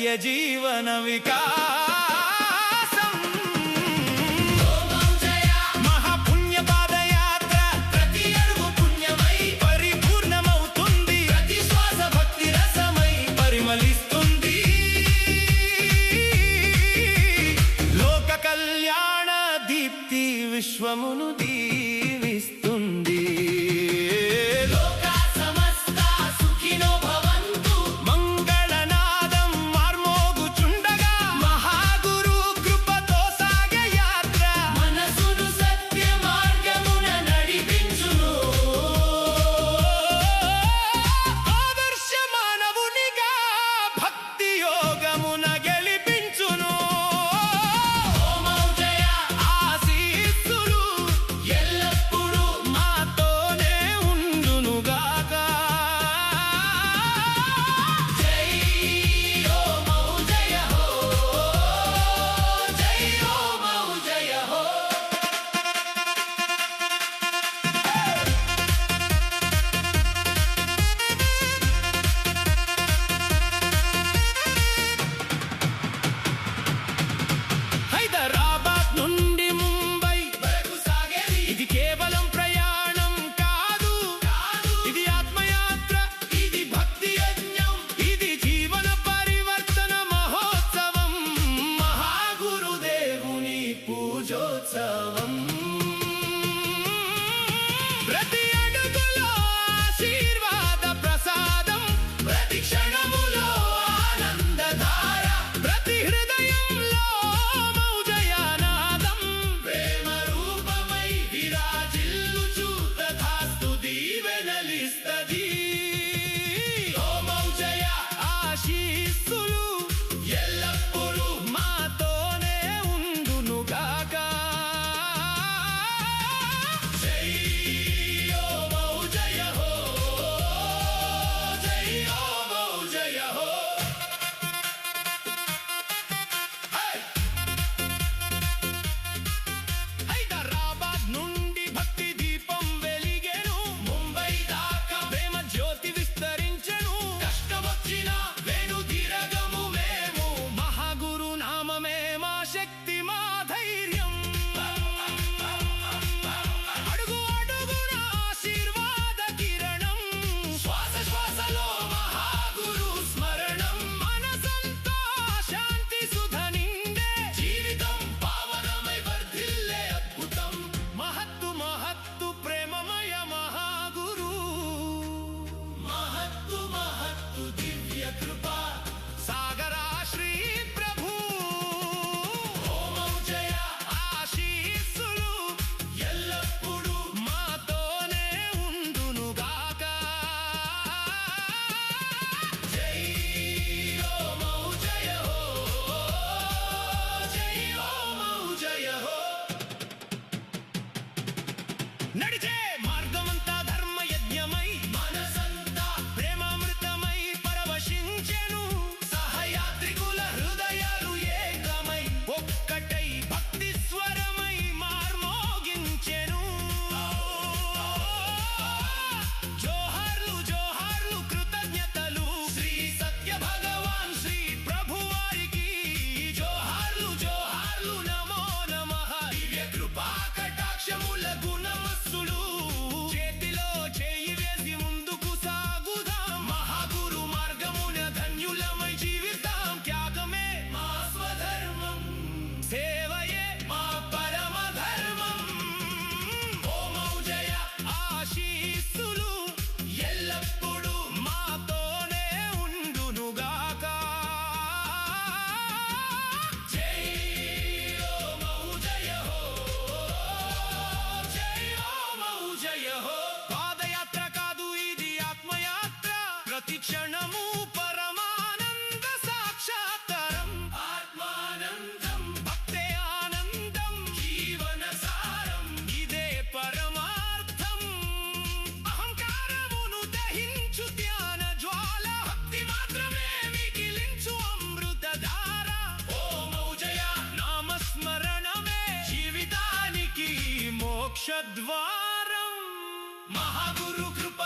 సత్య జీవన వికాసం మహాపుణ్య పాదయాత్ర ప్రతి అడుగు పుణ్యమై పరిపూర్ణమవుతుంది ప్రతి శ్వాస భక్తి రసమై పరిమళిస్తుంది లోక కళ్యాణ దీప్తి విశ్వమును దీవిస్తుంది ప్రతి అడుగులో ఆశీర్వాద ప్రసాదం ప్రతి క్షణములో ఆనందధార ప్రతి హృదయంలో మౌజయానాదం ప్రేమ రూపమై విరాజిల్లుచు తథాస్తు దీవెనలిస్తది ఓ మౌజయ ఆశీస్సులు ఎల్లప్పుడూ మాతోనే ఉండునుగాక నడిచే మార్గమంతా ధర్మయజ్ఞమై మనసంతా ప్రేమామృతమై పరవశించెను సహయాత్రికుల హృదయాలు ఏకమై ఒక్కటై భక్తి స్వరమై మార్మోగించెను జోహార్లు జోహార్లు కృతజ్ఞతలు శ్రీ సత్య భగవాన్ శ్రీ ప్రభు వారికి జోహార్లు జోహార్లు నమో నమః దివ్య కృపా కటాక్షముల గుణమ చేతిలో చేయి వేసి ముందుకు సాగుదాం మహాగురు మార్గమున ధన్యులమై జీవితాం త్యాగమే మా స్వధర్మం సేవయే మా పరమ ధర్మం ఓ మౌజయ ఆశీస్సులు ఎల్లప్పుడూ మాతోనే ఉండునుగాక జై ఓ మౌజయ హో పాదయాత్ర కాదు ఇది ఆత్మయాత్ర ప్రతి క్షణము పరమానంద సాక్షాత్కారం ఆత్మానందం భక్తే ఆనందం జీవన సారం ఇదే పరమార్థం అహంకారమును దహించు ధ్యాన జ్వాల భక్తి మాత్రమే మిగిలించు అమృతధార ఓ మౌజయ నామస్మరణమే జీవితానికి మోక్షద్వారం మహాగురు కృప